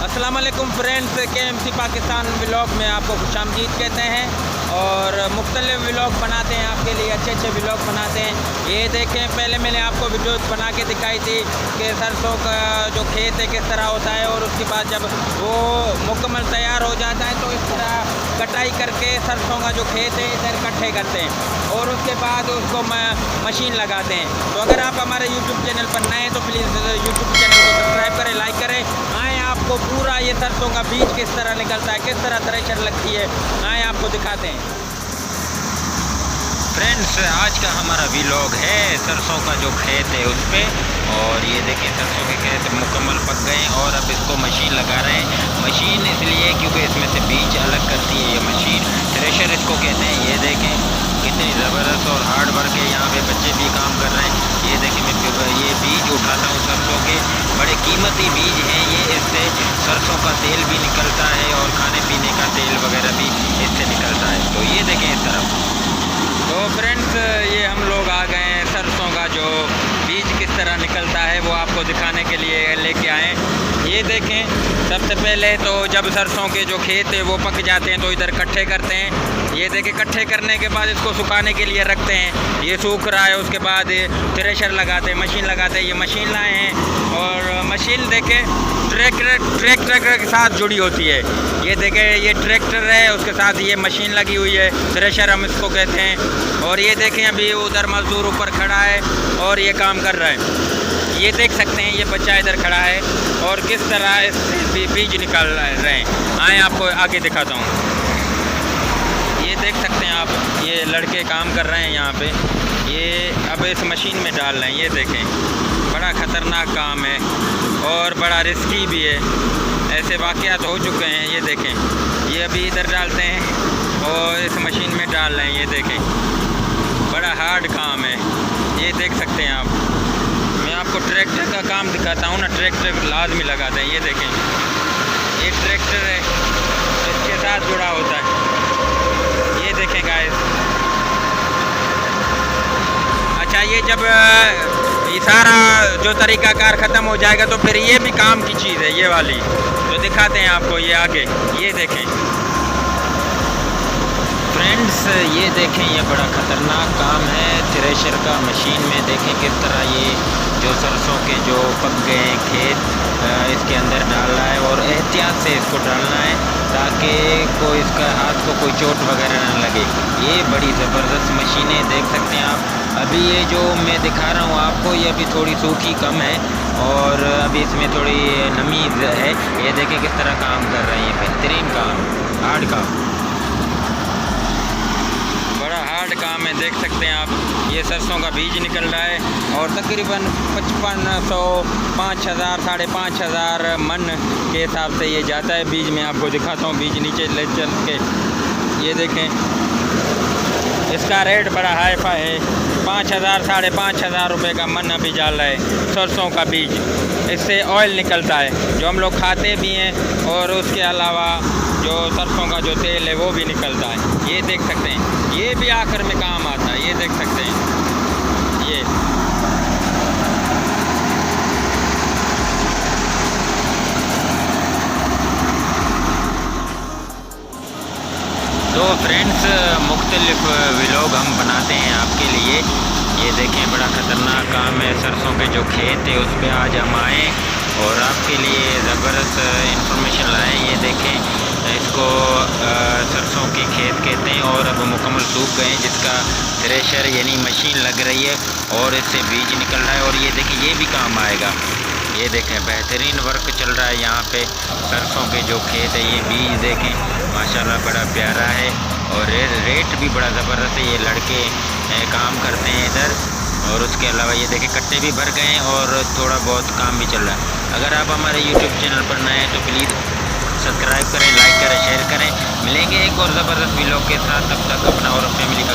अस्सलामुअलैकुम friends, KMC Pakistan vlog में आपको खुशामदीद कहते हैं और मुख्तलिफ व्लॉग बनाते हैं आपके लिए, अच्छे अच्छे व्लॉग बनाते हैं। ये देखें, पहले मैंने आपको वीडियो बना के दिखाई थी कि सरसों का जो खेत है किस तरह होता है, और उसके बाद जब वो मुकम्मल तैयार हो जाता है तो इस तरह कटाई करके सरसों का जो खेत है इधर इकट्ठे करते हैं और उसके बाद उसको मशीन लगाते हैं। तो अगर आप हमारे यूट्यूब चैनल पर नए हैं तो प्लीज़ यूट्यूब चैनल को सब्सक्राइब करें, लाइक करें। आए आपको पूरा ये सरसों का बीज किस तरह निकलता है, किस तरह थ्रेशर लगती है, आए आपको दिखाते हैं। फ्रेंड्स, आज का हमारा व्लॉग है सरसों का जो खेत है उस पर। और ये देखें, सरसों के खेत मुकम्मल पक गए हैं और अब इसको मशीन लगा रहे हैं। मशीन इसलिए क्योंकि इसमें से बीज अलग करती है ये मशीन, थ्रेशर इसको कहते हैं। ये देखें कितनी ज़बरदस्त और हार्ड वर्क है, यहाँ पे बच्चे भी काम कर रहे हैं। ये देखें, मैं ये बीज उठाता हूँ सरसों के, बड़े कीमती बीज हैं ये। इससे सरसों का तेल भी निकलता है और खाने पीने का तेल वगैरह भी इससे निकलता है। तो ये देखें इस तरफ। तो फ्रेंड्स, ये हम लोग आ गए हैं सरसों का जो बीज किस तरह निकलता है वो आपको दिखाने के लिए लेके आए। ये देखें, सबसे पहले तो जब सरसों के जो खेत है वो पक जाते हैं तो इधर इकट्ठे करते हैं। ये देखें, इकट्ठे करने के बाद इसको सुखाने के लिए रखते हैं। ये सूख रहा है, उसके बाद थ्रेशर लगाते हैं, मशीन लगाते हैं। ये मशीन लाए हैं और मशीन देखें ट्रैक्टर के साथ जुड़ी होती है। ये देखें, ये ट्रैक्टर है, उसके साथ ये मशीन लगी हुई है, थ्रेशर हम इसको कहते हैं। और ये देखें, अभी उधर मजदूर ऊपर खड़ा है और ये काम कर रहा है। ये देख सकते हैं, ये बच्चा इधर खड़ा है और किस तरह इससे बीज निकाल रहे हैं। आए आपको आगे दिखाता हूँ। ये देख सकते हैं आप, ये लड़के काम कर रहे हैं यहाँ पे। ये अब इस मशीन में डाल रहे हैं। ये देखें, बड़ा ख़तरनाक काम है और बड़ा रिस्की भी है। ऐसे वाक़यात हो चुके हैं। ये देखें, ये अभी इधर डालते हैं और इस मशीन में डाल रहे हैं। ये देखें, बड़ा हार्ड काम है। ये देख सकते हैं आप। मैं आपको ट्रैक्टर का काम दिखाता हूँ ना, ट्रैक्टर लाजमी लगाते हैं। ये देखें, ये ट्रैक्टर है, इसके साथ जुड़ा होता है। ये देखें गाइस। अच्छा, ये जब ये सारा जो तरीक़ाकार ख़त्म हो जाएगा तो फिर ये भी काम की चीज़ है, ये वाली तो दिखाते हैं आपको। ये आगे ये देखें फ्रेंड्स, ये देखें, ये बड़ा ख़तरनाक काम है थ्रेशर का। मशीन में देखें किस तरह ये जो सरसों के जो पक गए खेत इसके अंदर डाल रहा है और एहतियात से इसको डालना है ताकि कोई इसका हाथ को कोई चोट वगैरह ना लगे। ये बड़ी ज़बरदस्त मशीनें देख सकते हैं आप। अभी ये जो मैं दिखा रहा हूँ आपको, ये अभी थोड़ी सूखी कम है और अभी इसमें थोड़ी नमी है। ये देखें किस तरह काम कर रहे हैं, बेहतरीन काम, हार्ड काम, बड़ा हार्ड काम है। देख सकते हैं आप, ये सरसों का बीज निकल रहा है और तकरीबन 5500, 5000, 5500 मन के हिसाब से ये जाता है बीज। में आपको दिखाता हूँ बीज नीचे ले चल के। ये देखें, इसका रेट बड़ा हाई फाई है। 5000, 5500 रुपये का मन अभी डाल रहा है सरसों का बीज। इससे ऑयल निकलता है जो हम लोग खाते भी हैं और उसके अलावा जो सरसों का जो तेल है वो भी निकलता है। ये देख सकते हैं, ये भी आखिर में काम आता है। ये देख सकते हैं, ये तो फ्रेंड्स, मुख्तलिफ व्लॉग हम बनाते हैं आपके लिए। ये देखें, बड़ा ख़तरनाक काम है सरसों के जो खेत है उस पर आज हम आए और आपके लिए ज़बरदस्त इंफॉर्मेशन लाएँ। ये देखें, इसको सरसों के खेत कहते हैं और अब मुकम्मल सूख गए हैं, जिसका थ्रेशर यानी मशीन लग रही है और इससे बीज निकल रहा है। और ये देखें, ये भी काम आएगा। ये देखें, बेहतरीन वर्क चल रहा है यहाँ पे सरसों के जो खेत है। ये बीज देखें, माशाल्लाह बड़ा प्यारा है और रेट भी बड़ा ज़बरदस्त है। ये लड़के काम करते हैं इधर और उसके अलावा ये देखें कट्टे भी भर गए हैं और थोड़ा बहुत काम भी चल रहा है। अगर आप हमारे YouTube चैनल पर नए हैं तो प्लीज़ सब्सक्राइब करें, लाइक करें, एक और ज़बरदस्त व्लॉग के साथ, तब तक अपना और फैमिली का